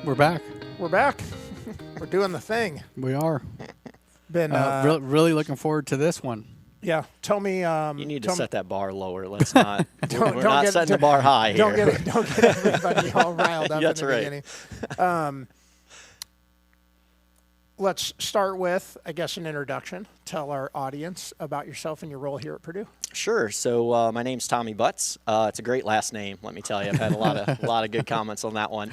We're back. We're back. We're doing the thing. We are. Been really looking forward to this one. yeah. Tell me. You need to set that bar lower. Let's not. we're not get, setting the bar high don't here. Don't get everybody all riled up That's in the right. beginning. Let's start with, I guess, an introduction. Tell our audience about yourself and your role here at Purdue. Sure. So my name's Tommy Butts. It's a great last name, let me tell you. I've had a lot of good comments on that one.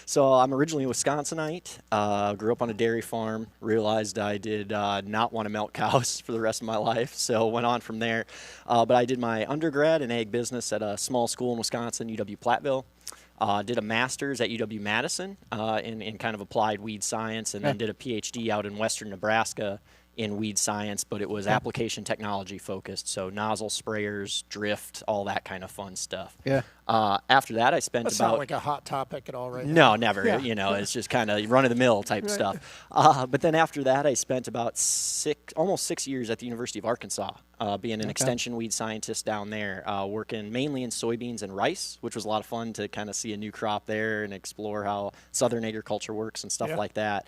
So I'm originally a Wisconsinite. Grew up on a dairy farm. Realized I did not want to milk cows for the rest of my life, so went on from there. But I did my undergrad in ag business at a small school in Wisconsin, UW-Platteville. Did a master's at UW-Madison in kind of applied weed science, and then did a PhD out in western Nebraska in weed science, but it was application technology focused, so nozzle sprayers, drift, all that kind of fun stuff. Yeah. After that, I spent That's about... not like a hot topic at all right now. No, never. Yeah. It's just kind of run-of-the-mill type stuff. But then after that, I spent about almost 6 years at the University of Arkansas, being an extension weed scientist down there, working mainly in soybeans and rice, which was a lot of fun to kind of see a new crop there and explore how southern agriculture works and stuff like that.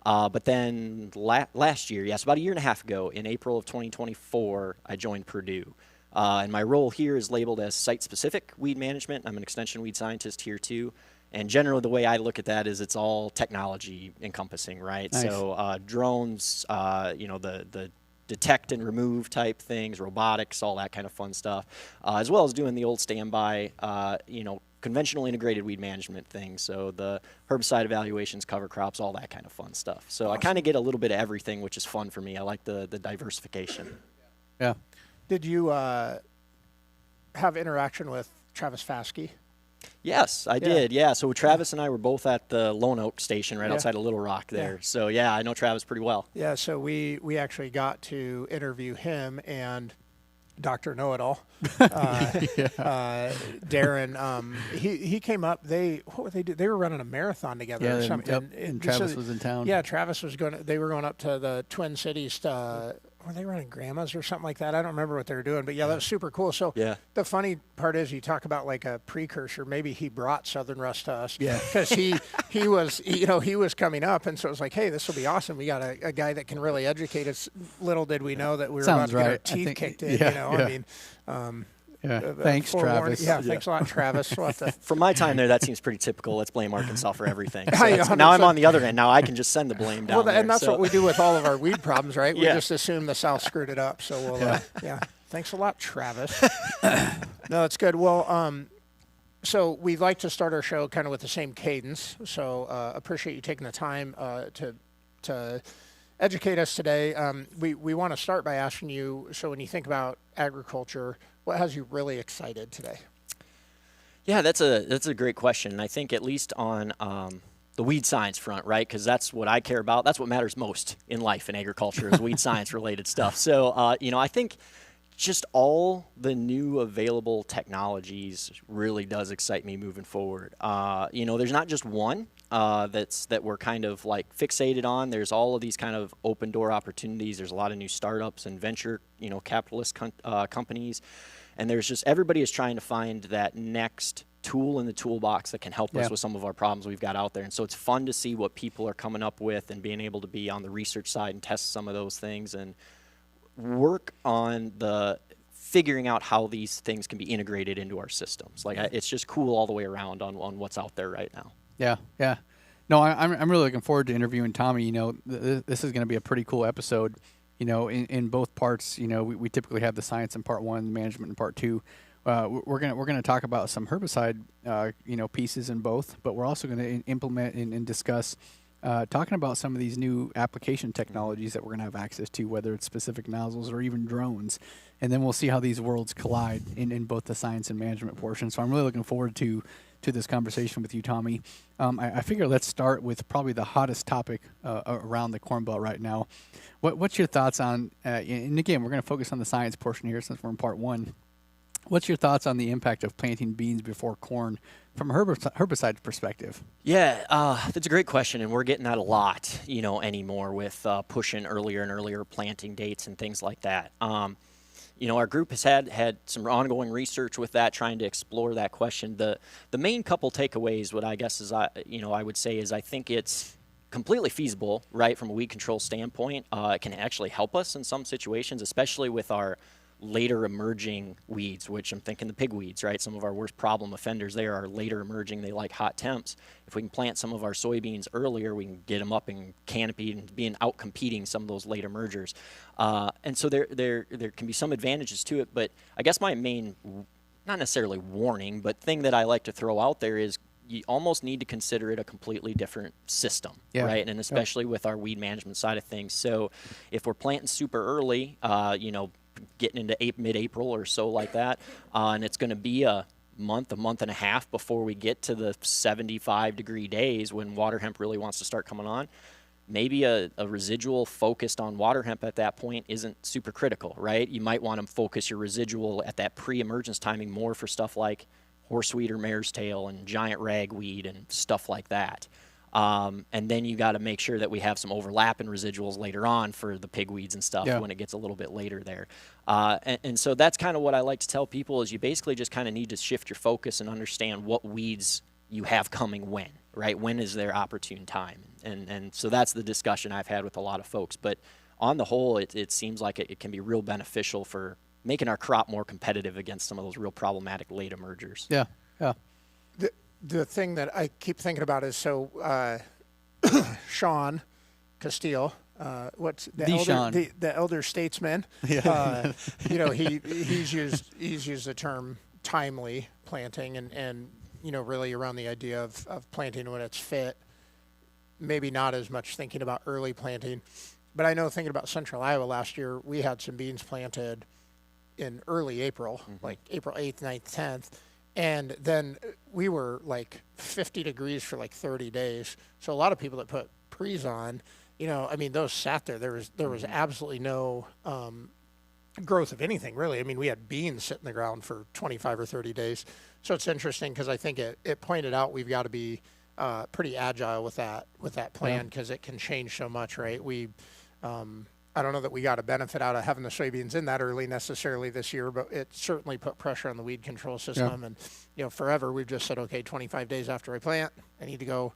But then last year, yes, about a year and a half ago, in April of 2024, I joined Purdue. And my role here is labeled as site-specific weed management. I'm an extension weed scientist here too. And generally the way I look at that is it's all technology encompassing, right? Nice. So drones, the detect and remove type things, robotics, all that kind of fun stuff, as well as doing the old standby, conventional integrated weed management things. So the herbicide evaluations, cover crops, all that kind of fun stuff. So awesome. I kind of get a little bit of everything, which is fun for me. I like the diversification. Yeah. Did you have interaction with Travis Faskey? Yes, I did. Yeah. So Travis and I were both at the Lone Oak station right outside of Little Rock there. Yeah. So yeah, I know Travis pretty well. Yeah. So we actually got to interview him and Dr. Know-It-All, Darren. He came up. What were they do? They were running a marathon together or something. Yep. And Travis was in town. Yeah, Travis was going. They were going up to the Twin Cities. Were they running grandmas or something like that? I don't remember what they were doing, but yeah, that was super cool. So the funny part is, you talk about like a precursor. Maybe he brought Southern Rust to us, because he was coming up, and so it was like, hey, this will be awesome. We got a guy that can really educate us. Little did we know that we were about to get our teeth kicked in. Thanks, Travis. Yeah, thanks a lot, Travis. From my time there, that seems pretty typical. Let's blame Arkansas for everything. So now I'm on the other end. Now I can just send the blame down there. And that's what we do with all of our weed problems, right? We just assume the South screwed it up. So we'll, thanks a lot, Travis. No, it's good. Well, so we'd like to start our show kind of with the same cadence. So appreciate you taking the time to educate us today. We want to start by asking you, so when you think about agriculture, what has you really excited today? Yeah, that's a great question. And I think at least on the weed science front, right? Because that's what I care about. That's what matters most in life in agriculture is weed science related stuff. So, I think just all the new available technologies really does excite me moving forward. There's not just one that we're kind of like fixated on. There's all of these kind of open door opportunities. There's a lot of new startups and venture, capitalist companies. And there's just, everybody is trying to find that next tool in the toolbox that can help us with some of our problems we've got out there. And so it's fun to see what people are coming up with and being able to be on the research side and test some of those things and work on the figuring out how these things can be integrated into our systems. It's just cool all the way around on what's out there right now. Yeah. No, I'm really looking forward to interviewing Tommy. This is going to be a pretty cool episode. In both parts, we typically have the science in part one, management in part two. We're gonna talk about some herbicide, pieces in both, but we're also going to implement and discuss talking about some of these new application technologies that we're going to have access to, whether it's specific nozzles or even drones. And then we'll see how these worlds collide in both the science and management portion. So I'm really looking forward to this conversation with you, Tommy. I figure let's start with probably the hottest topic around the Corn Belt right now. What's your thoughts on, and again, we're going to focus on the science portion here since we're in part one. What's your thoughts on the impact of planting beans before corn from a herbicide perspective? Yeah, that's a great question, and we're getting that a lot, anymore with pushing earlier and earlier planting dates and things like that. our group has had some ongoing research with that, trying to explore that question. The main couple takeaways, what I guess is I would say is I think it's completely feasible, right, from a weed control standpoint. It can actually help us in some situations, especially with our later emerging weeds, which I'm thinking the pigweeds, right? Some of our worst problem offenders there are later emerging. They like hot temps. If we can plant some of our soybeans earlier, we can get them up in canopy and being out competing some of those late emergers. And so there can be some advantages to it, but I guess my main, not necessarily warning, but thing that I like to throw out there is you almost need to consider it a completely different system, right? And especially with our weed management side of things. So if we're planting super early, getting into mid-April or so like that, and it's going to be a month and a half before we get to the 75-degree days when water hemp really wants to start coming on, maybe a residual focused on water hemp at that point isn't super critical, right? You might want to focus your residual at that pre-emergence timing more for stuff like horseweed or mare's tail and giant ragweed and stuff like that. And then you got to make sure that we have some overlap in residuals later on for the pigweeds and stuff when it gets a little bit later there. And so that's kind of what I like to tell people is you basically just kind of need to shift your focus and understand what weeds you have coming when, right? When is their opportune time? And so that's the discussion I've had with a lot of folks. But on the whole, it seems like it can be real beneficial for making our crop more competitive against some of those real problematic late emergers. Yeah, yeah. The thing that I keep thinking about is Sean Castile, what's the elder statesman? Yeah. He's used the term timely planting and really around the idea of planting when it's fit. Maybe not as much thinking about early planting, but I know thinking about Central Iowa last year, we had some beans planted in early April, like April 8th, 9th, 10th. And then we were like 50 degrees for like 30 days. So a lot of people that put Preceon, those sat there. There was absolutely no growth of anything, really. I mean, we had beans sitting in the ground for 25 or 30 days. So it's interesting because I think it pointed out we've got to be pretty agile with that plan because it can change so much, right? I don't know that we got a benefit out of having the soybeans in that early necessarily this year, but it certainly put pressure on the weed control system. And, forever we've just said, okay, 25 days after I plant, I need to go,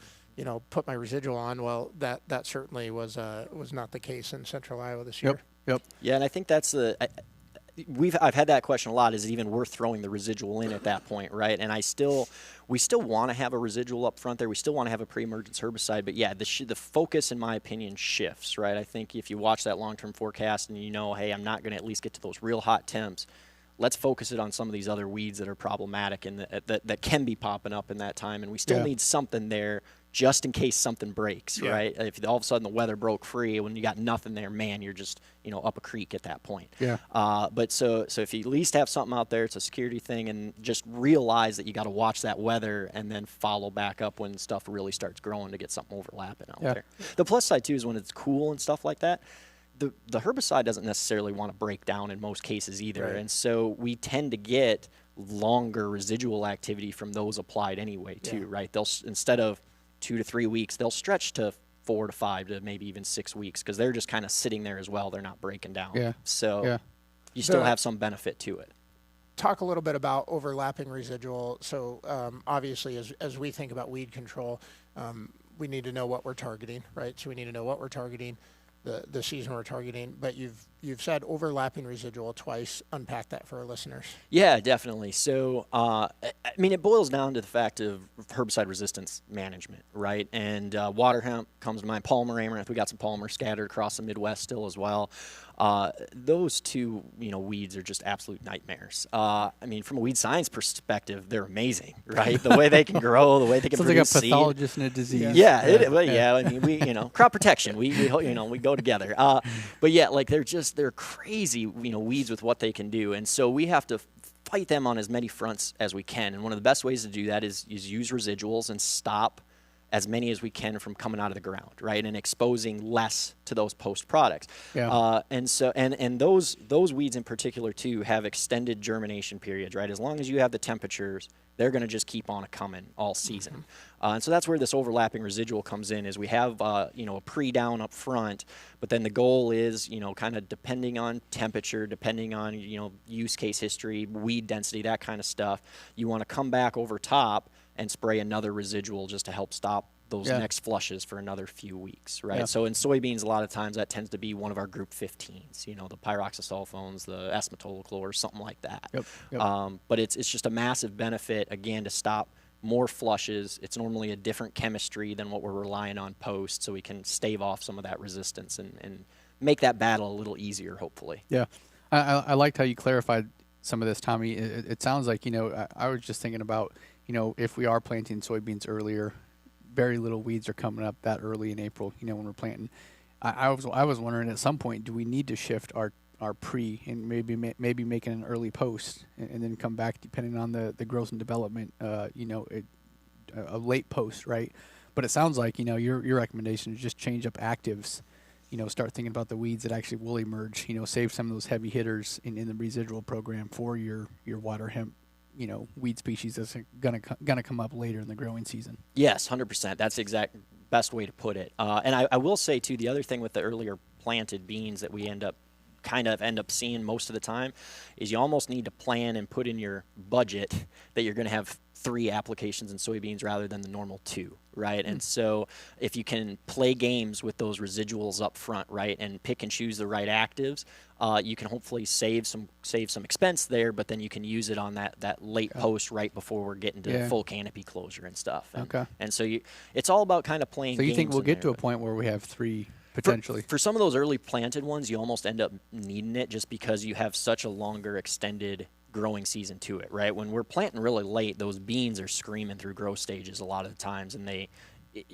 put my residual on. Well, that certainly was not the case in Central Iowa this year. Yep. Yeah, and I think that's I've had that question a lot. Is it even worth throwing the residual in at that point, right? And we still want to have a residual up front there. We still want to have a pre-emergence herbicide. But yeah, the focus, in my opinion, shifts, right? I think if you watch that long-term forecast and hey, I'm not going to at least get to those real hot temps, let's focus it on some of these other weeds that are problematic and that can be popping up in that time. And we still need something there just in case something breaks, right? If all of a sudden the weather broke free when you got nothing there, man, you're just, up a creek at that point. Yeah. But so if you at least have something out there, it's a security thing, and just realize that you got to watch that weather and then follow back up when stuff really starts growing to get something overlapping out there. The plus side too is when it's cool and stuff like that, the herbicide doesn't necessarily want to break down in most cases either. Right. And so we tend to get longer residual activity from those applied anyway too, right? They'll, instead of 2 to 3 weeks, they'll stretch to 4 to 5 to maybe even 6 weeks because they're just kind of sitting there as well. They're not breaking down. Yeah. So you still have some benefit to it. Talk a little bit about overlapping residual. So obviously as we think about weed control, we need to know what we're targeting, right? So we need to know what we're targeting, the season we're targeting, but you've said overlapping residual twice. Unpack that for our listeners. Yeah, definitely. So, it boils down to the fact of herbicide resistance management, right? And water hemp comes to mind. Palmer amaranth, we got some palmer scattered across the Midwest still as well. Those two, weeds are just absolute nightmares. From a weed science perspective, they're amazing, right? The way they can grow, the way they can produce seed. Sounds like a pathologist in a disease. We crop protection. We go together. But yeah, they're crazy, weeds with what they can do, and so we have to fight them on as many fronts as we can. And one of the best ways to do that is use residuals and stop as many as we can from coming out of the ground, right, and exposing less to those post products. Yeah. And so and those weeds in particular too have extended germination periods, right? As long as you have the temperatures, they're going to just keep on coming all season. And so that's where this overlapping residual comes in, is we have, you know, a pre-down up front, but then the goal is, you know, kind of depending on temperature, depending on, you know, use case history, weed density, that kind of stuff, you want to come back over top and spray another residual just to help stop those next flushes for another few weeks, right? So in soybeans, a lot of times that tends to be one of our group 15s, you know, the pyroxasulfones, the S-metolachlor, something like that. But it's just a massive benefit, again, to stop more flushes. It's normally a different chemistry than what we're relying on post, so we can stave off some of that resistance and make that battle a little easier, hopefully. Yeah. I liked how you clarified some of this, Tommy. It sounds like, you know, I was just thinking about, you know, if we are planting soybeans earlier, very little weeds are coming up that early in April, you know, when we're planting. I was wondering at some point, do we need to shift our pre and maybe making an early post and then come back depending on the growth and development, you know, a late post, right? But it sounds like, you know, your recommendation is just change up actives, you know, start thinking about the weeds that actually will emerge, you know, save some of those heavy hitters in the residual program for your water hemp, you know, weed species that's gonna come up later in the growing season. Yes, 100%. That's the exact best way to put it. And I will say too, the other thing with the earlier planted beans that we end up seeing most of the time is you almost need to plan and put in your budget that you're going to have 3 applications in soybeans rather than the normal 2, right? And so if you can play games with those residuals up front, right, and pick and choose the right actives, you can hopefully save some expense there, but then you can use it on that late post right before we're getting to full canopy closure and stuff. And so it's all about kind of playing games. So you think we'll get to a point where we have 3 potentially? For some of those early planted ones, you almost end up needing it just because you have such a longer extended growing season to it, right? When we're planting really late, those beans are screaming through growth stages a lot of the times, and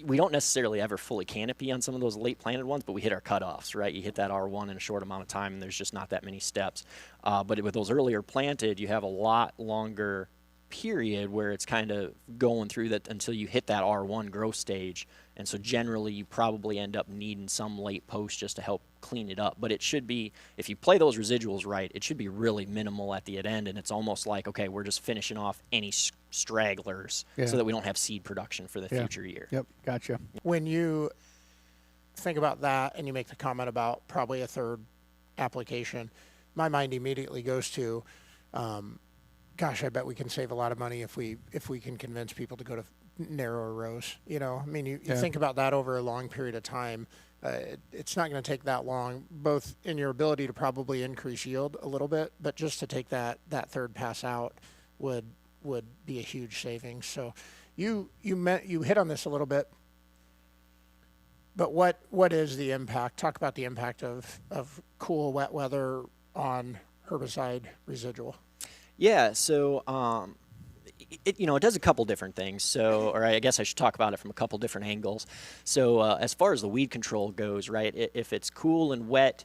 we don't necessarily ever fully canopy on some of those late planted ones, but we hit our cutoffs, right? You hit that R1 in a short amount of time, and there's just not that many steps. But with those earlier planted, you have a lot longer period where it's kind of going through that until you hit that R1 growth stage. And so generally you probably end up needing some late post just to help clean it up. But it should be, if you play those residuals right, it should be really minimal at the end. And it's almost like, okay, we're just finishing off any stragglers so that we don't have seed production for the future year. Yep, gotcha. When you think about that and you make the comment about probably a 3rd application, my mind immediately goes to, gosh, I bet we can save a lot of money if we can convince people to go to narrower rows. You know, I mean, you think about that over a long period of time. It's not going to take that long, both in your ability to probably increase yield a little bit, but just to take that 3rd pass out would be a huge savings. So you hit on this a little bit, but what is the impact? Talk about the impact of cool, wet weather on herbicide residual. Yeah, so it does a couple different things. So, or I guess I should talk about it from a couple different angles. So as far as the weed control goes, right, if it's cool and wet,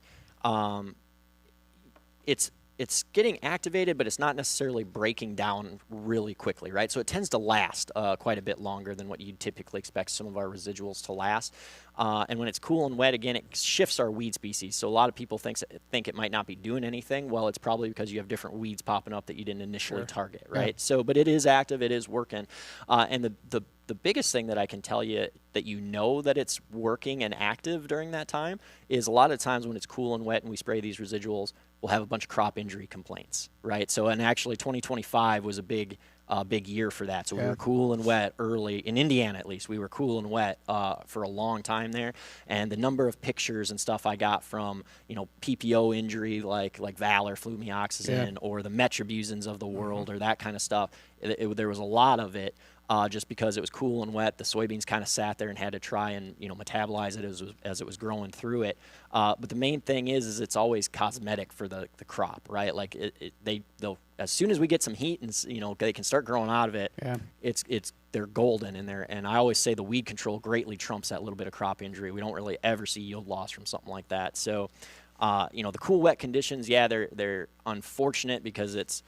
it's getting activated, but it's not necessarily breaking down really quickly, right? So it tends to last quite a bit longer than what you'd typically expect some of our residuals to last. And when it's cool and wet, again, it shifts our weed species. So a lot of people think it might not be doing anything. Well, it's probably because you have different weeds popping up that you didn't initially target, right? Yeah. So, but it is active, it is working. And the biggest thing that I can tell you that you know that it's working and active during that time is a lot of times when it's cool and wet and we spray these residuals, we'll have a bunch of crop injury complaints, right? So, and actually 2025 was a big year for that. So we were cool and wet early, in Indiana at least, we were cool and wet for a long time there. And the number of pictures and stuff I got from, PPO injury like Valor, flumioxazin, or the metribuzins of the world or that kind of stuff, there was a lot of it. Just because it was cool and wet, the soybeans kind of sat there and had to try and metabolize it as it was growing through it. But the main thing is it's always cosmetic for the crop, right? Like they'll as soon as we get some heat and they can start growing out of it. Yeah. They're golden in there, and I always say the weed control greatly trumps that little bit of crop injury. We don't really ever see yield loss from something like that. So, the cool wet conditions, they're unfortunate because it's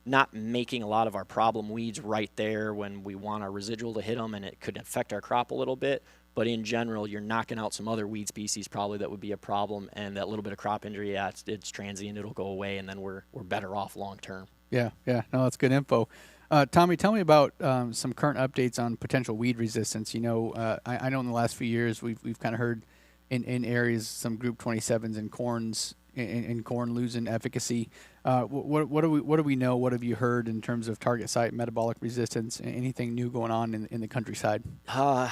not making a lot of our problem weeds right there when we want our residual to hit them, and it could affect our crop a little bit. But in general, you're knocking out some other weed species probably that would be a problem, and that little bit of crop injury, yeah, it's transient, it'll go away, and then we're better off long term. Yeah, no, that's good info. Tommy, tell me about some current updates on potential weed resistance. You know, I know in the last few years we've kind of heard in areas some group 27s and corns in corn losing efficacy. What do we know? What have you heard in terms of target site metabolic resistance? Anything new going on in the countryside?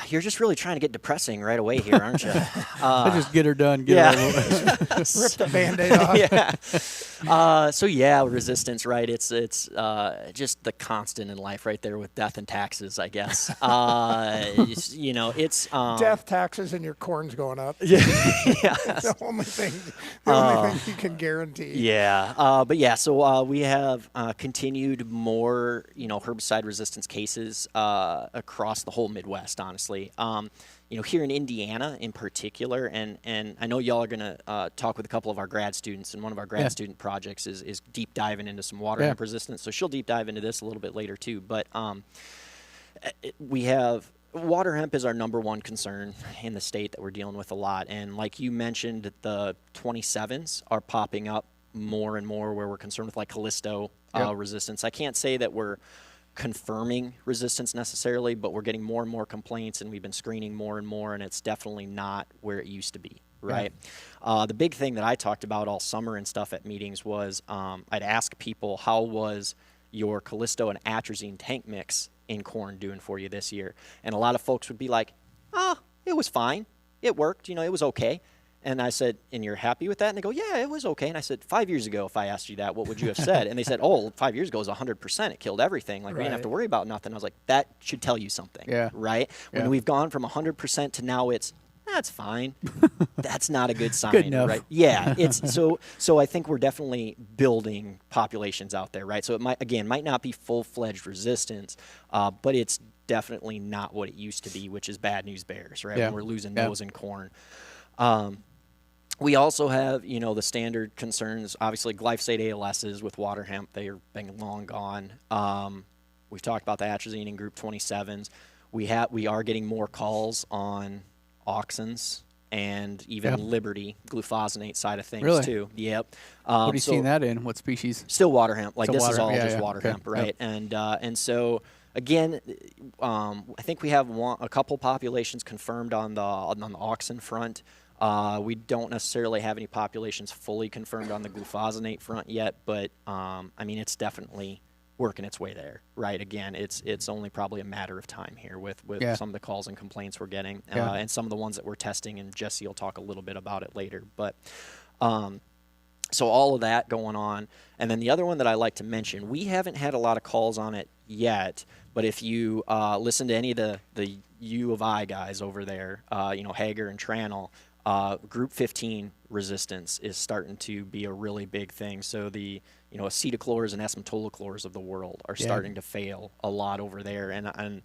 You're just really trying to get depressing right away here, aren't you? Just get her done. Rip the Band-Aid off. So resistance, right? It's just the constant in life right there with death and taxes, I guess. It's death, taxes, and your corn's going up. Yeah. The only thing you can guarantee. Yeah. So we have continued more, herbicide resistance cases across the whole Midwest, honestly. Here in Indiana in particular, and I know y'all are going to talk with a couple of our grad students, and one of our grad student projects is deep diving into some water hemp resistance. So she'll deep dive into this a little bit later too. But we have water hemp is our number one concern in the state that we're dealing with a lot. And like you mentioned, the 27s are popping up more and more where we're concerned with like Callisto resistance. I can't say that we're confirming resistance necessarily, but we're getting more and more complaints, and we've been screening more and more, and it's definitely not where it used to be, right? The big thing that I talked about all summer and stuff at meetings was I'd ask people, how was your Callisto and atrazine tank mix in corn doing for you this year? And a lot of folks would be like, it was fine. It worked. It was okay. And I said, and you're happy with that? And they go, yeah, it was okay. And I said, 5 years ago, if I asked you that, what would you have said? And they said, 5 years ago was 100%. It killed everything. Like, we didn't have to worry about nothing. I was like, that should tell you something, right? When we've gone from 100% to now it's, that's fine. That's not a good sign, good enough. Right? Yeah, it's so I think we're definitely building populations out there, right? So it might not be full-fledged resistance, but it's definitely not what it used to be, which is bad news bears, right? When we're losing those in corn. We also have, the standard concerns, obviously glyphosate ALSs with water hemp. They are being long gone. We've talked about the atrazine in group 27s. We are getting more calls on auxins and even Liberty, glufosinate side of things too. Yep. What are you seeing that in? What species? Still water hemp. Like, this water is all hemp. just water hemp, right? Yep. And so again, I think we have a couple populations confirmed on the auxin front. We don't necessarily have any populations fully confirmed on the glufosinate front yet, but it's definitely working its way there, right? Again, it's only probably a matter of time here with some of the calls and complaints we're getting, and some of the ones that we're testing, and Jesse will talk a little bit about it later. But so all of that going on. And then the other one that I like to mention, we haven't had a lot of calls on it yet, but if you listen to any of the U of I guys over there, Hager and Tranel, group 15 resistance is starting to be a really big thing. So the acetochlors and esmetolochlors of the world are starting to fail a lot over there, and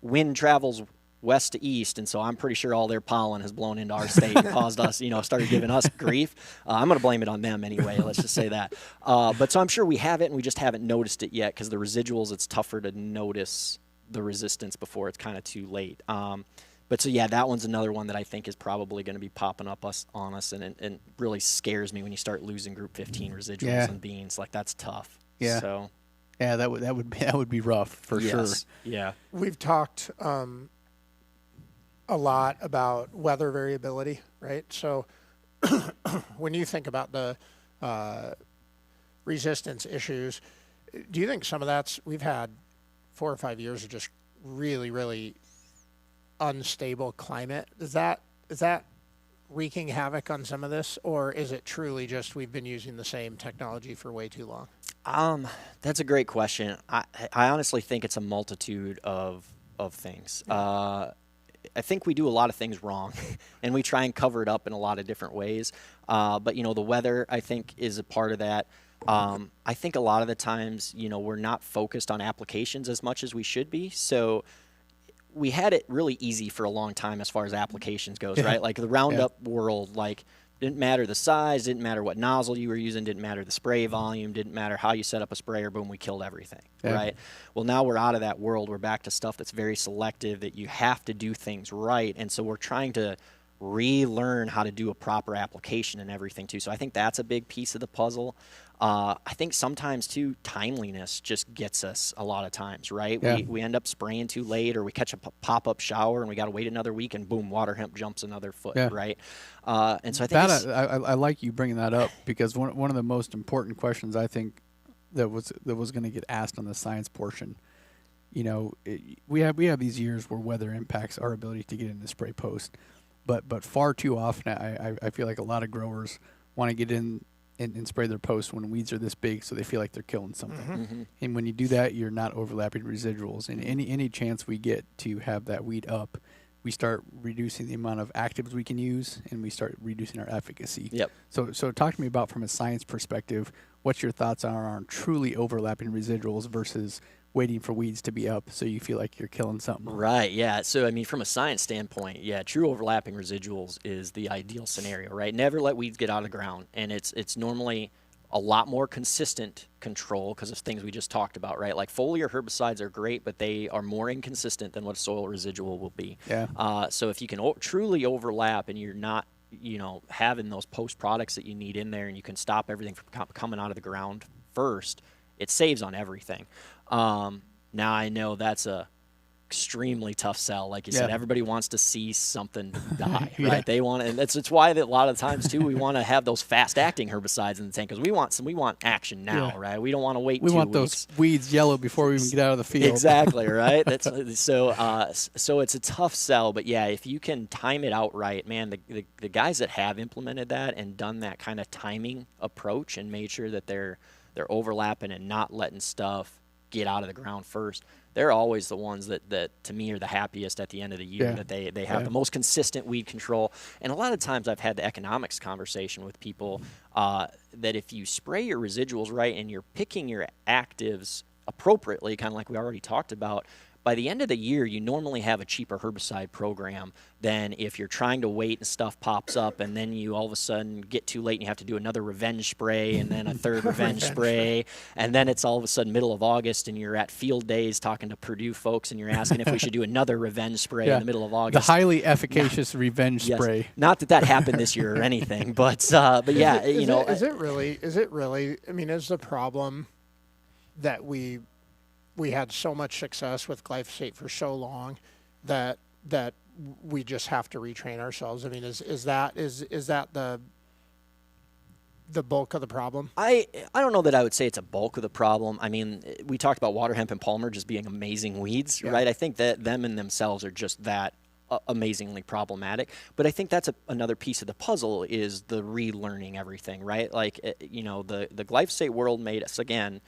wind travels west to east, and so I'm pretty sure all their pollen has blown into our state and caused us, started giving us grief. I'm going to blame it on them anyway. Let's just say that. But so I'm sure we have it, and we just haven't noticed it yet, because the residuals, it's tougher to notice the resistance before it's kind of too late. But so, that one's another one that I think is probably going to be popping up on us, and really scares me when you start losing group 15 residuals in beans. Like, that's tough. Yeah. So. Yeah, that would be rough for sure. Yeah. We've talked a lot about weather variability, right? So when you think about the resistance issues, do you think some of we've had 4 or 5 years of just really, really unstable climate? Is that wreaking havoc on some of this, or is it truly just we've been using the same technology for way too long? That's a great question. I honestly think it's a multitude of things. I think we do a lot of things wrong, and we try and cover it up in a lot of different ways. But the weather, I think, is a part of that. I think a lot of the times, we're not focused on applications as much as we should be. So we had it really easy for a long time as far as applications goes, right? Like the Roundup world, like Didn't matter the size, didn't matter what nozzle you were using, didn't matter the spray volume, didn't matter how you set up a sprayer, boom, we killed everything, right? Well, now we're out of that world. We're back to stuff that's very selective, that you have to do things right. And so we're trying to relearn how to do a proper application and everything too. So I think that's a big piece of the puzzle. I think sometimes too, timeliness just gets us a lot of times, right? We end up spraying too late, or we catch a pop-up shower and we got to wait another week, and boom, water hemp jumps another foot, right? And so I think I like you bringing that up, because one of the most important questions I think that was going to get asked on the science portion. You know, we have these years where weather impacts our ability to get in the spray post, but far too often I feel like a lot of growers want to get in and spray their post when weeds are this big, so they feel like they're killing something. And when you do that, you're not overlapping residuals. And any chance we get to have that weed up, we start reducing the amount of actives we can use, and we start reducing our efficacy. So talk to me about, from a science perspective, what's your thoughts on truly overlapping residuals versus waiting for weeds to be up so you feel like you're killing something. Right, yeah. So, I mean, from a science standpoint, yeah, true overlapping residuals is the ideal scenario, right? Never let weeds get out of the ground. And it's normally a lot more consistent control because of things we just talked about, right? Like foliar herbicides are great, but they are more inconsistent than what a soil residual will be. So if you can truly overlap and you're not, you know, having those post products that you need in there, and you can stop everything from coming out of the ground first, it saves on everything. Now I know that's a extremely tough sell. Like you said, everybody wants to see something die, right? They want to, and it's why that a lot of times too, we want to have those fast acting herbicides in the tank, because we want action now, right? We don't want to wait 2 weeks. We want those weeds yellow before we even get out of the field. Exactly, right? That's so it's a tough sell, but yeah, if you can time it out right, man, the guys that have implemented that and done that kind of timing approach and made sure that they're overlapping and not letting stuff get out of the ground first, they're always the ones that to me are the happiest at the end of the year, that they have the most consistent weed control. And a lot of times I've had the economics conversation with people that if you spray your residuals right and you're picking your actives appropriately, kind of like we already talked about, by the end of the year, you normally have a cheaper herbicide program than if you're trying to wait and stuff pops up, and then you all of a sudden get too late and you have to do another revenge spray and then a third revenge spray, and then it's all of a sudden middle of August and you're at field days talking to Purdue folks and you're asking if we should do another revenge spray in the middle of August. The highly efficacious revenge spray. Not that happened this year or anything, but yeah, Is it really? I mean, is the problem that we had so much success with glyphosate for so long that we just have to retrain ourselves? I mean, is that the bulk of the problem? I don't know that I would say it's a bulk of the problem. I mean, we talked about water hemp and palmer just being amazing weeds, right? I think that them in themselves are just that amazingly problematic. But I think that's another piece of the puzzle, is the relearning everything, right? Like, the glyphosate world made us, again,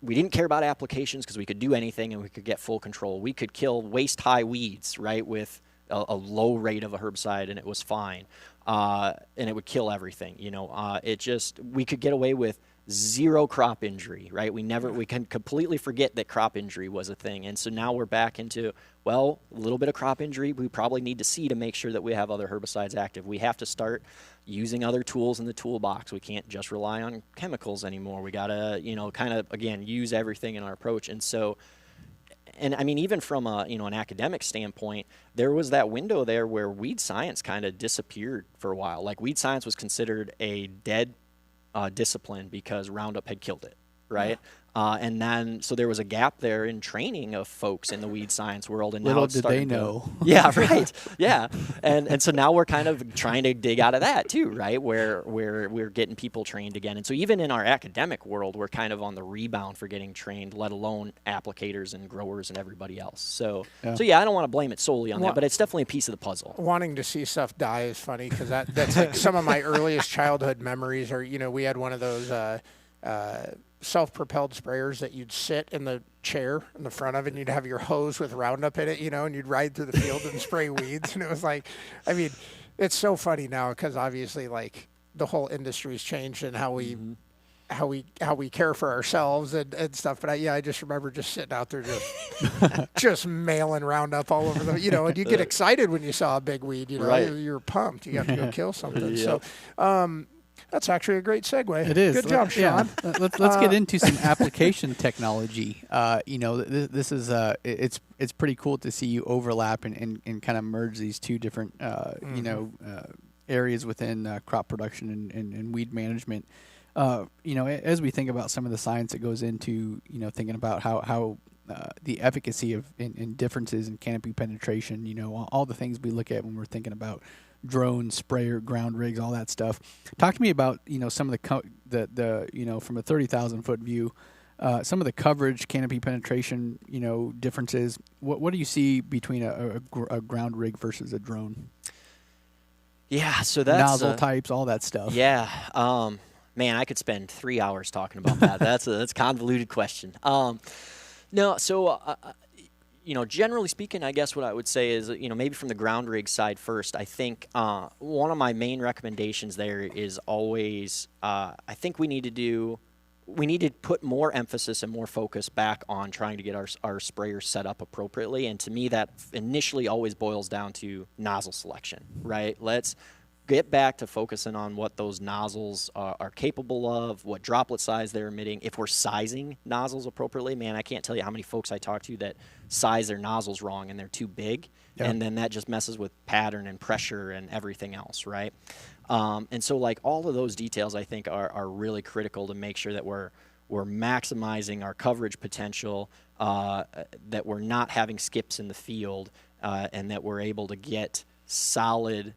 we didn't care about applications because we could do anything and we could get full control. We could kill waist-high weeds, right, with a low rate of a herbicide, and it was fine. And it would kill everything, we could get away with zero crop injury, right? We can completely forget that crop injury was a thing. And so now we're back into, a little bit of crop injury we probably need to see to make sure that we have other herbicides active. We have to start using other tools in the toolbox. We can't just rely on chemicals anymore. We got to, kind of, again, use everything in our approach. And so, and I mean, even from an academic standpoint, there was that window there where weed science kind of disappeared for a while. Like, weed science was considered a dead discipline because Roundup had killed it, right? And then, so there was a gap there in training of folks in the weed science world, and little now it's did they know. Yeah, right. Yeah, and so now we're kind of trying to dig out of that too, right? Where we're getting people trained again, and so even in our academic world, we're kind of on the rebound for getting trained, let alone applicators and growers and everybody else. So yeah, I don't want to blame it solely on that, but it's definitely a piece of the puzzle. Wanting to see stuff die is funny, because that's like some of my earliest childhood memories. Are we had one of those self-propelled sprayers that you'd sit in the chair in the front of it, and you'd have your hose with Roundup in it, and you'd ride through the field and spray weeds. And it was like, I mean, it's so funny now because obviously, like, the whole industry's changed and how we how we care for ourselves and stuff. But I just remember just sitting out there just mailing Roundup all over and you get excited when you saw a big weed. Right. You're pumped. You got to go kill something. Yep. So. That's actually a great segue. It is. Good job, Sean. Yeah. Let's get into some application technology. This is it's pretty cool to see you overlap and kind of merge these two different areas within crop production and weed management. As we think about some of the science that goes into thinking about how the efficacy of in differences in canopy penetration, all the things we look at when we're thinking about drones, sprayer, ground rigs, all that stuff. Talk to me about some of the from a 30,000 foot view, some of the coverage, canopy penetration, differences. What do you see between a ground rig versus a drone? Yeah, so that's nozzle types, all that stuff. Yeah, man, I could spend 3 hours talking about that. That's a convoluted question. No, so. Generally speaking, I guess what I would say is, maybe from the ground rig side first, I think one of my main recommendations there is always, I think we need to put more emphasis and more focus back on trying to get our sprayers set up appropriately. And to me, that initially always boils down to nozzle selection, right? Let's get back to focusing on what those nozzles are capable of, what droplet size they're emitting. If we're sizing nozzles appropriately, man, I can't tell you how many folks I talk to that size their nozzles wrong and they're too big, and then that just messes with pattern and pressure and everything else, right? And so, like, all of those details, I think, are really critical to make sure that we're maximizing our coverage potential, that we're not having skips in the field, and that we're able to get solid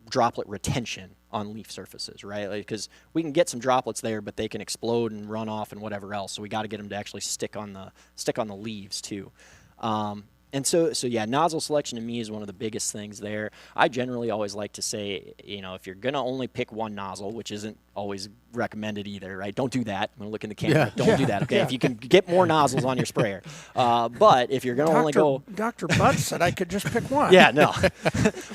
droplet retention on leaf surfaces, right? Because we can get some droplets there, but they can explode and run off and whatever else. So we got to get them to actually stick on the leaves too. And so yeah, nozzle selection to me is one of the biggest things there. I generally always like to say, if you're gonna only pick one nozzle, which isn't always recommended either, right? Don't do that. I'm gonna look in the camera. Don't do that, okay? If you can get more nozzles on your sprayer, but if you're gonna only go, Dr. Bud said I could just pick one. Yeah, no.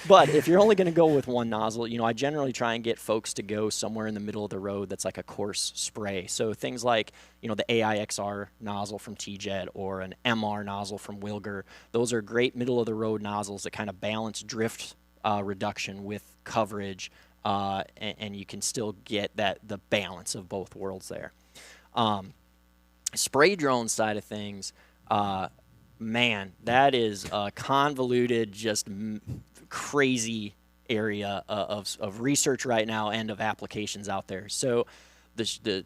But if you're only gonna go with one nozzle, I generally try and get folks to go somewhere in the middle of the road that's like a coarse spray. So things like the AIXR nozzle from TJet or an MR nozzle from Wilger. Those are great middle-of-the-road nozzles that kind of balance drift reduction with coverage, and you can still get the balance of both worlds there. Spray drone side of things, man, that is a convoluted, just crazy area of research right now and of applications out there. So the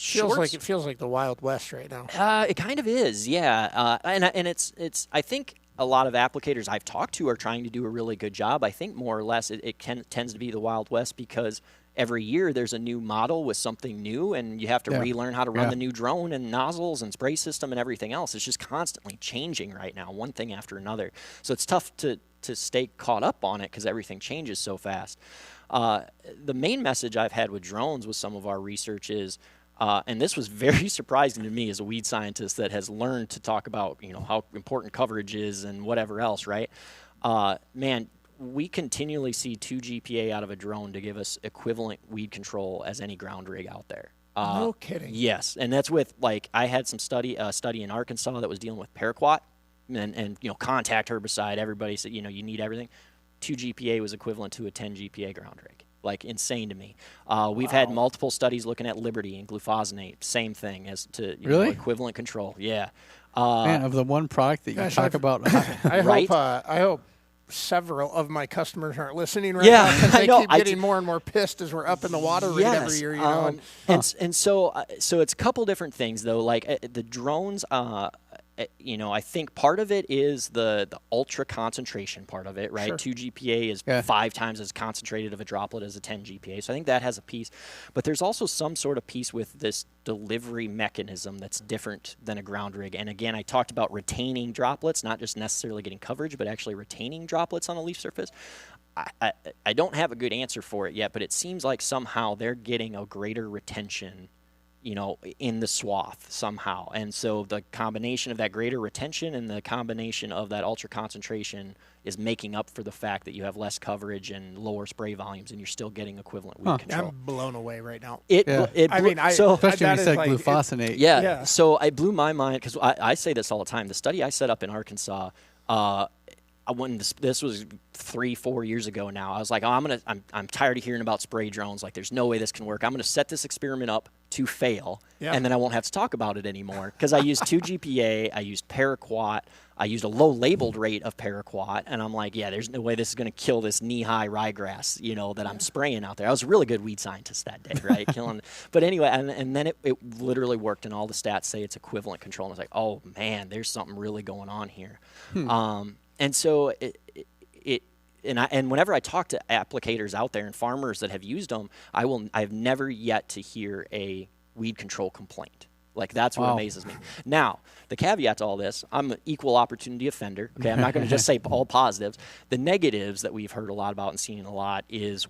It feels like the Wild West right now. It kind of is, yeah. And it's I think a lot of applicators I've talked to are trying to do a really good job. I think more or less it tends to be the Wild West because every year there's a new model with something new, and you have to relearn how to run the new drone and nozzles and spray system and everything else. It's just constantly changing right now, one thing after another. So it's tough to stay caught up on it because everything changes so fast. The main message I've had with drones with some of our research is, and this was very surprising to me as a weed scientist that has learned to talk about, how important coverage is and whatever else, right? Man, we continually see 2 GPA out of a drone to give us equivalent weed control as any ground rig out there. No kidding. Yes, and that's with, I had some study in Arkansas that was dealing with paraquat and contact herbicide. Everybody said, you need everything. 2 GPA was equivalent to a 10 GPA ground rig. Insane to me. We've had multiple studies looking at Liberty and glufosinate, same thing as to equivalent control. Yeah. Man, of the one product that you talk about, I hope several of my customers aren't listening right now because they keep getting more and more pissed as we're up in the water rate every year. And so it's a couple different things though. The drones. I think part of it is the ultra concentration part of it, right? Sure. 2 GPA is 5 times as concentrated of a droplet as a 10 GPA. So I think that has a piece. But there's also some sort of piece with this delivery mechanism that's different than a ground rig. And again, I talked about retaining droplets, not just necessarily getting coverage, but actually retaining droplets on a leaf surface. I don't have a good answer for it yet, but it seems like somehow they're getting a greater retention in the swath somehow. And so the combination of that greater retention and the combination of that ultra concentration is making up for the fact that you have less coverage and lower spray volumes, and you're still getting equivalent weed control. I'm blown away right now. Especially when you said like, glufosinate. Yeah. So it blew my mind because I say this all the time. The study I set up in Arkansas, when this was 3-4 years ago now, I was like, I'm tired of hearing about spray drones. Like, there's no way this can work. I'm going to set this experiment up to fail, and then I won't have to talk about it anymore. Because I used 2-GPA, I used paraquat, I used a low labeled rate of paraquat, and I'm like, yeah, there's no way this is going to kill this knee-high ryegrass, that I'm spraying out there. I was a really good weed scientist that day, right? Killing. But anyway, and then it literally worked, and all the stats say it's equivalent control. And I was like, oh man, there's something really going on here. And so and whenever I talk to applicators out there and farmers that have used them, I've never yet to hear a weed control complaint. Like, that's what amazes me. Now, the caveat to all this, I'm an equal opportunity offender. Okay, I'm not going to just say all positives. The negatives that we've heard a lot about and seen a lot is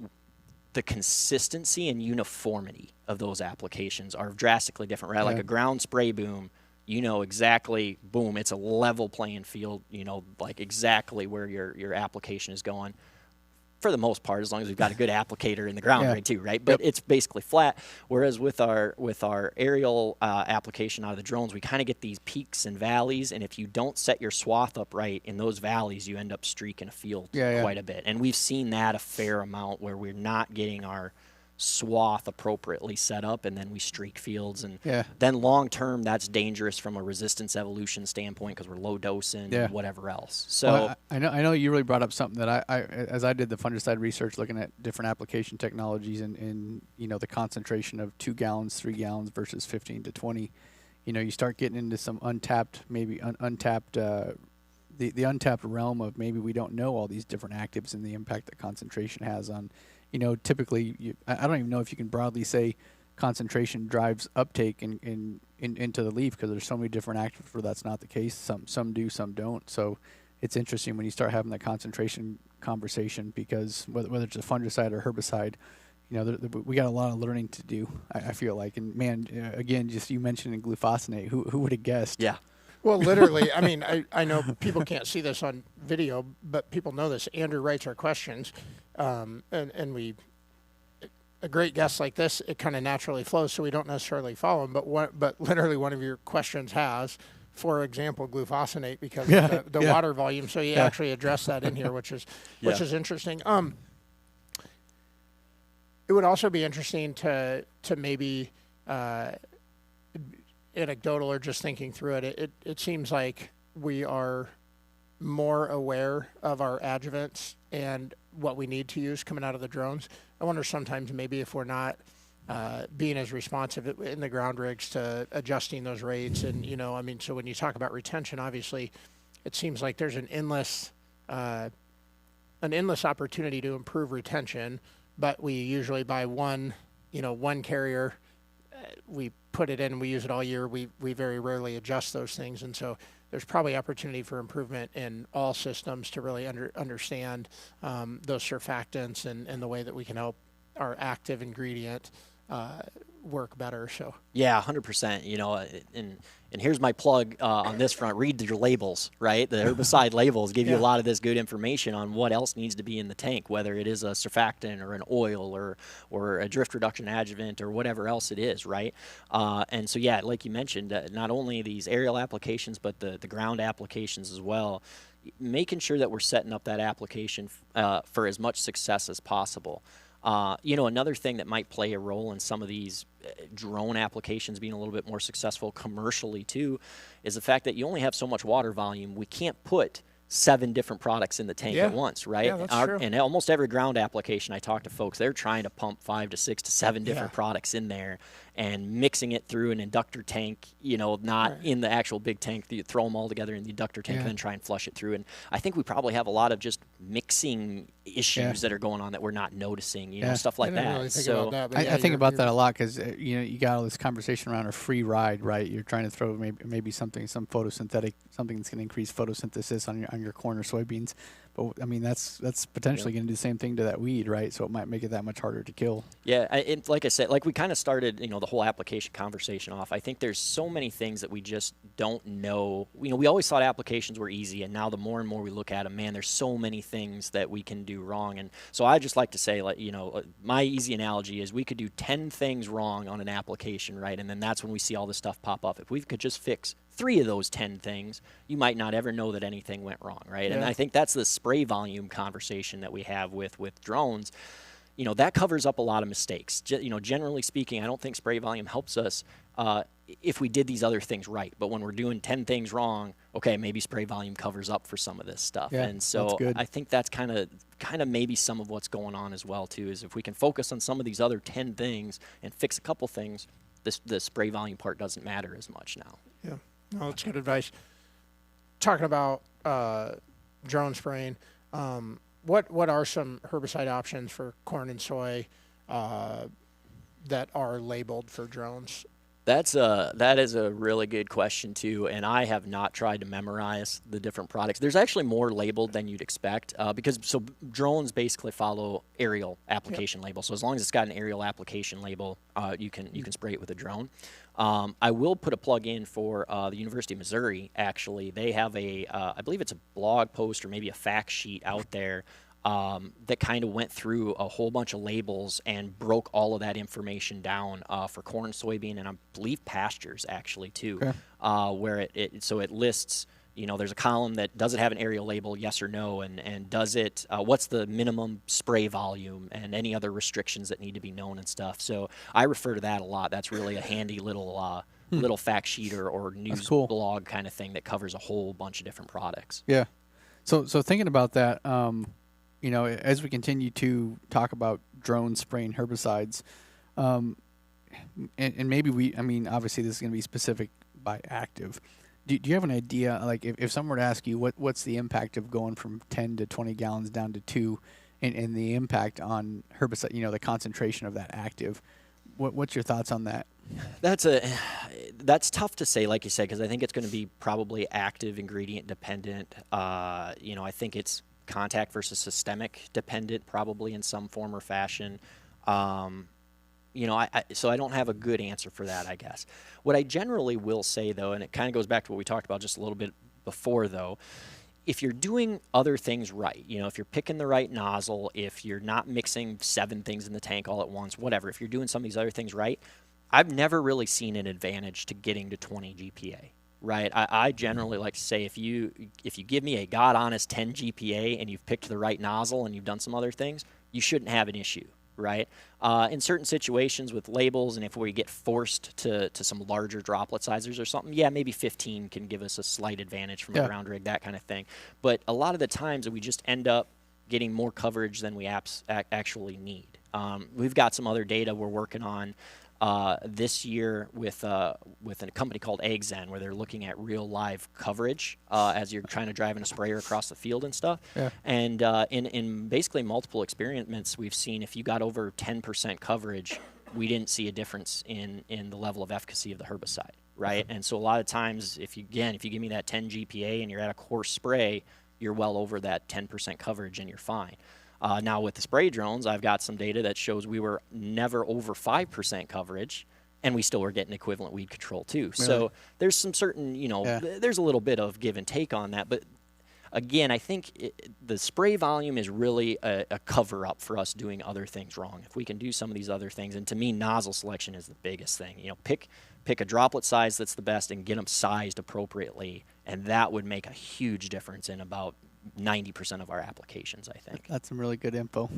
the consistency and uniformity of those applications are drastically different, right? Like a ground spray boom, exactly, boom, it's a level playing field, like exactly where your application is going. For the most part, as long as we've got a good applicator in the ground rig too, right? But it's basically flat. Whereas with our aerial application out of the drones, we kind of get these peaks and valleys, and if you don't set your swath up right in those valleys, you end up streaking a field quite a bit. And we've seen that a fair amount where we're not getting our swath appropriately set up, and then we streak fields, and then long term that's dangerous from a resistance evolution standpoint because we're low dosing and whatever else. So I know you really brought up something that I as I did the fungicide research looking at different application technologies and the concentration of 2 gallons, 3 gallons versus 15 to 20, you start getting into some untapped the untapped realm of maybe we don't know all these different actives and the impact that concentration has on. Typically, I don't even know if you can broadly say concentration drives uptake into the leaf because there's so many different actives where that's not the case. Some do, some don't. So it's interesting when you start having that concentration conversation because whether it's a fungicide or herbicide, we got a lot of learning to do, I feel like. And, man, again, just you mentioning glufosinate, who would have guessed? Yeah. Well, literally, I mean, I know people can't see this on video, but people know this. Andrew writes our questions, and a great guest like this, it kind of naturally flows, so we don't necessarily follow him. But literally, one of your questions has, for example, glufosinate because of the water volume. So you actually address that in here, which is interesting. It would also be interesting to maybe. Anecdotal or just thinking through it, it seems like we are more aware of our adjuvants and what we need to use coming out of the drones. I wonder sometimes maybe if we're not being as responsive in the ground rigs to adjusting those rates. And, so when you talk about retention, obviously it seems like there's an endless opportunity to improve retention, but we usually buy one carrier, we put it in, we use it all year. We very rarely adjust those things. And so there's probably opportunity for improvement in all systems to really understand those surfactants and the way that we can help our active ingredient work better. So yeah, 100%. And here's my plug on this front. Read your labels, right? The herbicide labels give you a lot of this good information on what else needs to be in the tank, whether it is a surfactant or an oil or a drift reduction adjuvant or whatever else it is, right? And so, yeah, like you mentioned, not only these aerial applications, but the ground applications as well, making sure that we're setting up that application for as much success as possible. Another thing that might play a role in some of these drone applications being a little bit more successful commercially too is the fact that you only have so much water volume. We can't put 7 different products in the tank at once, right? Yeah, that's true. And almost every ground application I talk to folks, they're trying to pump 5 to 6 to 7 different products in there and mixing it through an inductor tank, not in the actual big tank. You throw them all together in the inductor tank and then try and flush it through. And I think we probably have a lot of just mixing issues that are going on that we're not noticing, stuff like that. Really so I think about that a lot because, you got all this conversation around a free ride, right? You're trying to throw maybe something, some photosynthetic, something that's going to increase photosynthesis on on your corn or soybeans. But I mean, that's potentially going to do the same thing to that weed, right? So it might make it that much harder to kill. Yeah, like I said, like we kind of started, the whole application conversation off. I think there's so many things that we just don't know. We always thought applications were easy, and now the more and more we look at them, man, there's so many things that we can do wrong. And so I just like to say, like, my easy analogy is we could do 10 things wrong on an application, right? And then that's when we see all this stuff pop up. If we could just fix 3 of those 10 things, you might not ever know that anything went wrong, right? Yeah. And I think that's the spray volume conversation that we have with drones. That covers up a lot of mistakes. Generally speaking, I don't think spray volume helps us if we did these other things right. But when we're doing 10 things wrong, okay, maybe spray volume covers up for some of this stuff. Yeah, and so I think that's kind of maybe some of what's going on as well too, is if we can focus on some of these other 10 things and fix a couple things, the spray volume part doesn't matter as much now. Yeah. No, that's good advice. Talking about drone spraying, what are some herbicide options for corn and soy that are labeled for drones? That is a really good question too, and I have not tried to memorize the different products. There's actually more labeled than you'd expect because drones basically follow aerial application label. So as long as it's got an aerial application label, you can spray it with a drone. I will put a plug in for the University of Missouri. Actually, they have I believe it's a blog post or maybe a fact sheet out there that kind of went through a whole bunch of labels and broke all of that information down for corn, soybean, and I believe pastures actually too, where it lists, there's a column that does it have an aerial label, yes or no, and does it, what's the minimum spray volume and any other restrictions that need to be known and stuff. So I refer to that a lot. That's really a handy little little fact sheet or news blog kind of thing that covers a whole bunch of different products. Yeah. So thinking about that, as we continue to talk about drone spraying herbicides, and maybe obviously this is going to be specific by active. Do you have an idea, like if someone were to ask you what's the impact of going from 10 to 20 gallons down to 2 and the impact on herbicide, the concentration of that active, what's your thoughts on that? That's tough to say, like you said, because I think it's going to be probably active ingredient dependent. I think it's contact versus systemic dependent, probably in some form or fashion. So I don't have a good answer for that, I guess. What I generally will say, though, and it kind of goes back to what we talked about just a little bit before, though, if you're doing other things right, if you're picking the right nozzle, if you're not mixing 7 things in the tank all at once, whatever, if you're doing some of these other things right, I've never really seen an advantage to getting to 20 GPA. Right, I generally like to say if you give me a God honest 10 GPA and you've picked the right nozzle and you've done some other things, you shouldn't have an issue, right? In certain situations with labels, and if we get forced to some larger droplet sizes or something, yeah, maybe 15 can give us a slight advantage from a ground rig, that kind of thing. But a lot of the times we just end up getting more coverage than we actually need. We've got some other data we're working on this year with a company called AgZen, where they're looking at real live coverage as you're trying to drive in a sprayer across the field and stuff. Yeah. And in basically multiple experiments, we've seen if you got over 10% coverage, we didn't see a difference in the level of efficacy of the herbicide, right? And so a lot of times, if you give me that 10 GPA and you're at a coarse spray, you're well over that 10% coverage and you're fine. Now with the spray drones, I've got some data that shows we were never over 5% coverage, and we still were getting equivalent weed control too. Really? So there's some certain, there's a little bit of give and take on that. But again, I think the spray volume is really a cover-up for us doing other things wrong. If we can do some of these other things, and to me, nozzle selection is the biggest thing. Pick a droplet size that's the best and get them sized appropriately, and that would make a huge difference in about 90% of our applications, I think. That's some really good info.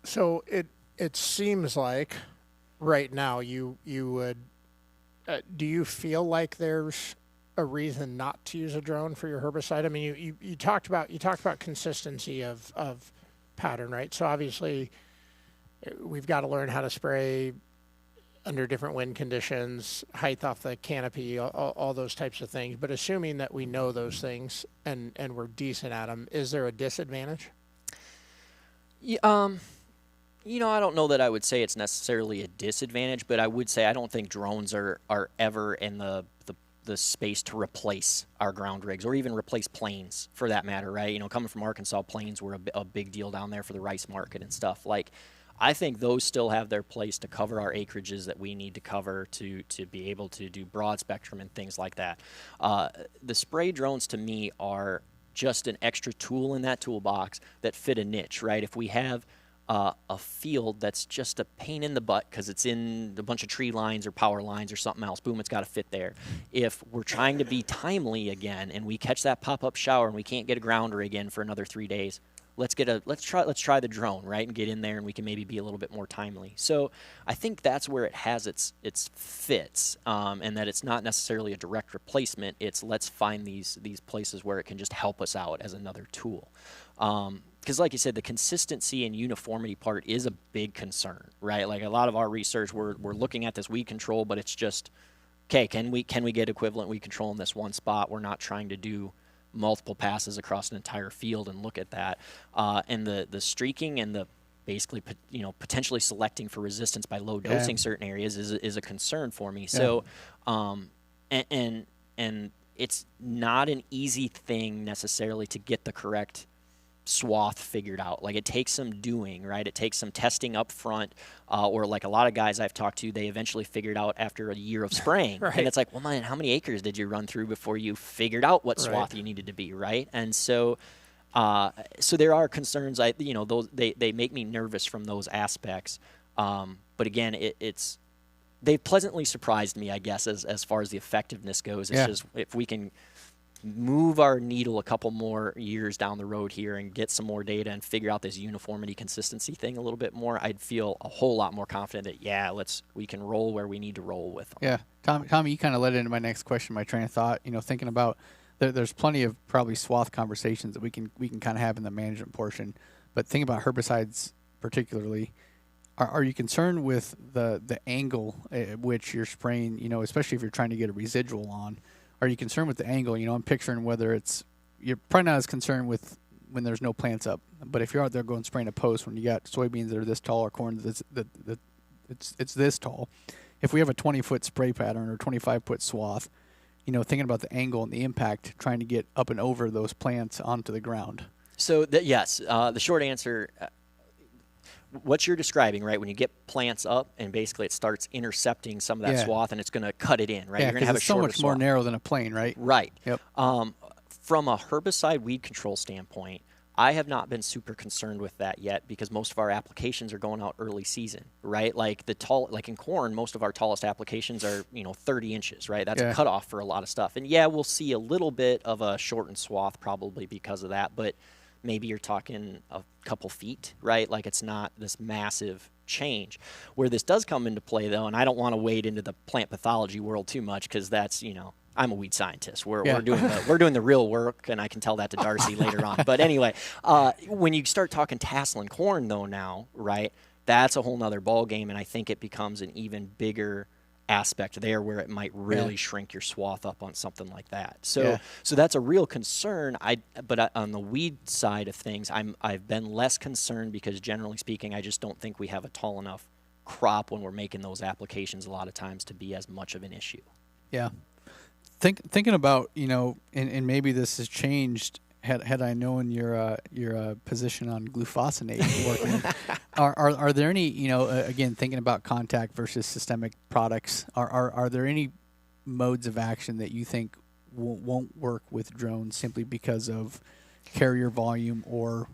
So it seems like right now you would do you feel like there's a reason not to use a drone for your herbicide? I mean, you talked about consistency of pattern, right? So obviously we've got to learn how to spray under different wind conditions, height off the canopy, all those types of things. But assuming that we know those things and we're decent at them, is there a disadvantage? Yeah, I don't know that I would say it's necessarily a disadvantage, but I would say I don't think drones are ever in the the space to replace our ground rigs or even replace planes for that matter, right? Coming from Arkansas, planes were a big deal down there for the rice market and stuff. Like, I think those still have their place to cover our acreages that we need to cover to be able to do broad spectrum and things like that. The spray drones to me are just an extra tool in that toolbox that fit a niche, right? If we have a field that's just a pain in the butt because it's in a bunch of tree lines or power lines or something else, boom, it's got to fit there. If we're trying to be timely again and we catch that pop-up shower and we can't get a ground rig in for another 3 days, let's try the drone, right, and get in there and we can maybe be a little bit more timely. So I think that's where it has its fits, and that it's not necessarily a direct replacement. It's let's find these places where it can just help us out as another tool. Because like you said, the consistency and uniformity part is a big concern, right? Like a lot of our research, we're looking at this weed control, but it's just, okay, can we get equivalent weed control in this one spot? We're not trying to do multiple passes across an entire field and look at that. And the streaking and the basically, potentially selecting for resistance by low dosing certain areas is a concern for me. So, and it's not an easy thing necessarily to get the correct swath figured out. Like, it takes some doing, right? It takes some testing up front, or like a lot of guys I've talked to, they eventually figured out after a year of spraying. Right. And it's like, well, man, how many acres did you run through before you figured out what swath you needed to be, right? And so there are concerns. Those they make me nervous from those aspects. But again, they've pleasantly surprised me, I guess, as far as the effectiveness goes. It's just if we can move our needle a couple more years down the road here and get some more data and figure out this uniformity consistency thing a little bit more, I'd feel a whole lot more confident that we can roll where we need to roll with them. Yeah, Tommy, you kind of led into my next question, my train of thought. Thinking about there's plenty of probably swath conversations that we can kind of have in the management portion, but think about herbicides particularly. Are you concerned with the angle at which you're spraying? Especially if you're trying to get a residual on. Are you concerned with the angle? I'm picturing whether you're probably not as concerned with when there's no plants up. But if you're out there going spraying a post when you got soybeans that are this tall or corn that's it's this tall, if we have a 20-foot spray pattern or 25-foot swath, thinking about the angle and the impact, trying to get up and over those plants onto the ground. So yes, the short answer. What you're describing, right, when you get plants up and basically it starts intercepting some of that swath and it's going to cut it in, right? Yeah, you're going to have a shorter so much more swath. narrow than a plane, right? Right. Yep. From a herbicide weed control standpoint, I have not been super concerned with that yet because most of our applications are going out early season, right? Like in corn, most of our tallest applications are 30 inches, right? That's a cutoff for a lot of stuff. And we'll see a little bit of a shortened swath probably because of that, but maybe you're talking a couple feet, right? Like, it's not this massive change. Where this does come into play, though, and I don't want to wade into the plant pathology world too much because that's, I'm a weed scientist. We're doing the real work, and I can tell that to Darcy later on. But anyway, when you start talking tasseling corn, though, now, right, that's a whole nother ball game, and I think it becomes an even bigger aspect there where it might really shrink your swath up on something like that. So that's a real concern. But on the weed side of things, I've been less concerned because generally speaking, I just don't think we have a tall enough crop when we're making those applications a lot of times to be as much of an issue. Yeah. Thinking about, and maybe this has changed had I known your position on glufosinate working. Are there any, again, thinking about contact versus systemic products, are there any modes of action that you think won't work with drones simply because of carrier volume or,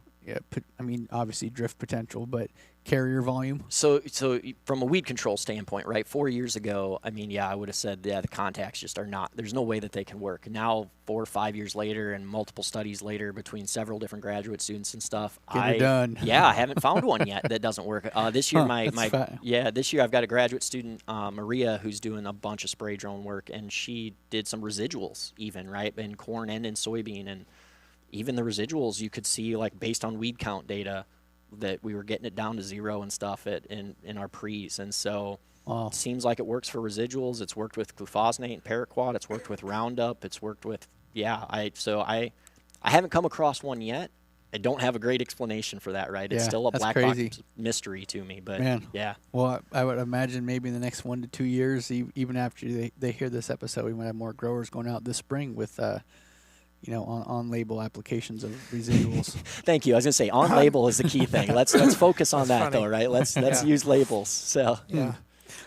obviously drift potential, but carrier volume? So from a weed control standpoint, right, 4 years ago, I would have said, the contacts just are not, there's no way that they can work. Now, 4 or 5 years later and multiple studies later between several different graduate students and stuff, I haven't found one yet that doesn't work. This year, this year I've got a graduate student, Maria, who's doing a bunch of spray drone work, and she did some residuals even, right, in corn and in soybean, and even the residuals you could see, like, based on weed count data, that we were getting it down to 0 and stuff in our pre's. And so it seems like it works for residuals. It's worked with glufosinate and paraquat. It's worked with Roundup. It's worked with, I haven't come across one yet. I don't have a great explanation for that, right? It's still a black box mystery to me, but yeah. Well, I would imagine maybe in the next 1 to 2 years, even after they hear this episode, we might have more growers going out this spring with, on-label applications of residuals. Thank you. I was going to say on-label is the key thing. Let's focus on that, though, right? Let's use labels. So yeah.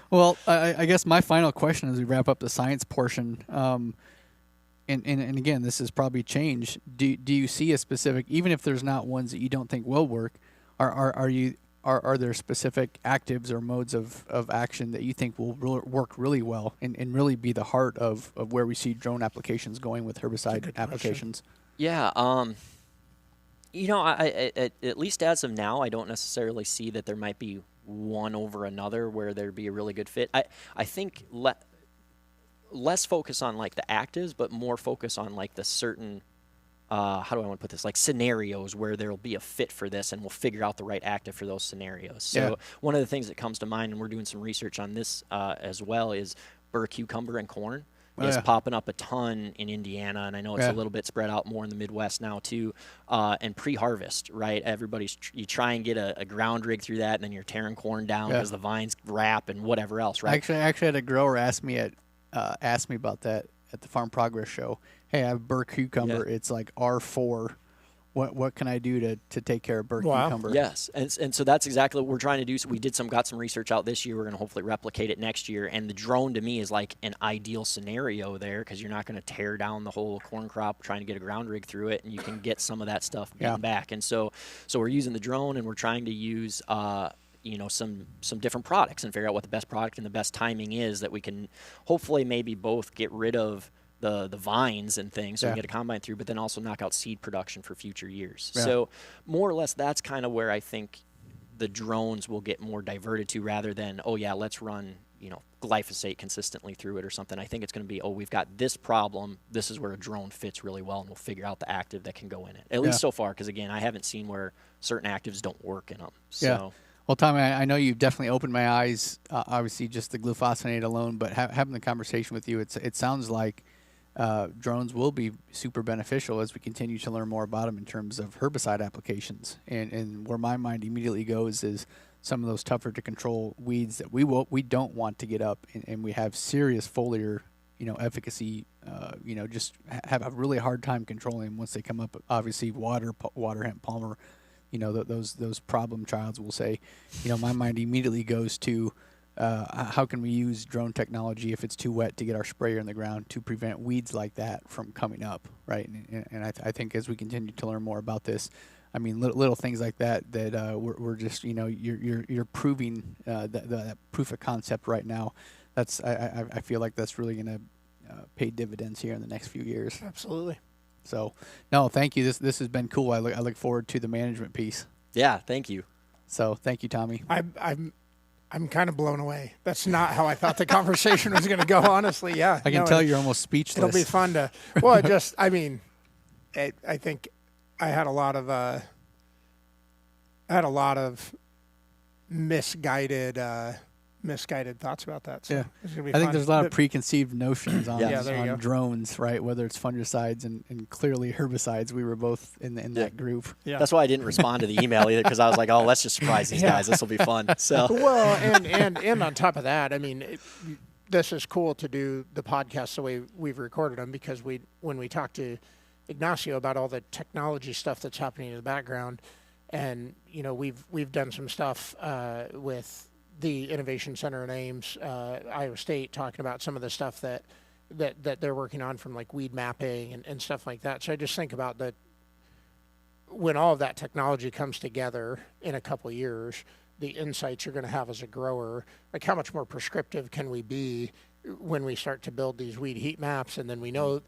Well, I guess my final question as we wrap up the science portion, and again, this has probably changed. Do you see a specific, even if there's not ones that you don't think will work, are there specific actives or modes of action that you think will work really well and really be the heart of where we see drone applications going with herbicide applications? Yeah. I at least as of now, I don't necessarily see that there might be one over another where there'd be a really good fit. I think less focus on like the actives, but more focus on like the certain how do I want to put this? Like scenarios where there'll be a fit for this, and we'll figure out the right active for those scenarios. So one of the things that comes to mind, and we're doing some research on this as well, is burr cucumber and corn. Is popping up a ton in Indiana, and I know it's a little bit spread out more in the Midwest now too. And pre-harvest, right? You try and get a ground rig through that, and then you're tearing corn down because the vines wrap and whatever else, right? I actually had a grower ask me about that at the Farm Progress show. Hey, I have burr cucumber. It's like R4. What can I do to take care of burr cucumber? Yes, and so that's exactly what we're trying to do. So we got some research out this year. We're going to hopefully replicate it next year. And the drone to me is like an ideal scenario there because you're not going to tear down the whole corn crop trying to get a ground rig through it, and you can get some of that stuff back. And so we're using the drone, and we're trying to use some different products and figure out what the best product and the best timing is that we can hopefully maybe both get rid of the vines and things so we can get a combine through, but then also knock out seed production for future years. So more or less that's kind of where I think the drones will get more diverted to rather than, let's run, glyphosate consistently through it or something. I think it's going to be, we've got this problem. This is where a drone fits really well, and we'll figure out the active that can go in it. At least so far, because again, I haven't seen where certain actives don't work in them. So. Well, Tommy, I know you've definitely opened my eyes, obviously just the glufosinate alone, but having the conversation with you, it sounds like drones will be super beneficial as we continue to learn more about them in terms of herbicide applications. And where my mind immediately goes is some of those tougher to control weeds that we don't want to get up, and we have serious foliar, efficacy, just have a really hard time controlling them once they come up. Obviously, water hemp, palmer, those problem childs, we'll say. My mind immediately goes to how can we use drone technology if it's too wet to get our sprayer in the ground to prevent weeds like that from coming up, right? And I think as we continue to learn more about this, I mean, little things like that we're just, you're proving that proof of concept right now. I feel like that's really going to pay dividends here in the next few years. Absolutely. So, no, thank you. This has been cool. I look forward to the management piece. Yeah, thank you. So, thank you, Tommy. I'm kind of blown away. That's not how I thought the conversation was going to go, honestly. Yeah. I can tell you're almost speechless. It'll be fun to, well, I think I had a lot of misguided thoughts about that. So it's gonna be I think fun. there's a lot of preconceived notions on drones, right? Whether it's fungicides and clearly herbicides. We were both in that group. Yeah. That's why I didn't respond to the email either, because I was like, let's just surprise these guys. This will be fun. So well, and on top of that, I mean, this is cool to do the podcast the way we've recorded them, because when we talked to Ignacio about all the technology stuff that's happening in the background, and we've done some stuff with the Innovation Center in Ames, Iowa State, talking about some of the stuff that they're working on from like weed mapping and stuff like that. So I just think about that when all of that technology comes together in a couple of years, the insights you're going to have as a grower, like how much more prescriptive can we be when we start to build these weed heat maps, and then we know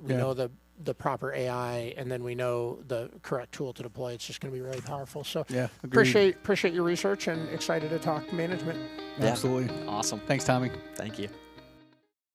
the proper AI, and then we know the correct tool to deploy. It's just going to be really powerful. So appreciate your research, and excited to talk management. Absolutely. Awesome. Thanks, Tommy. Thank you.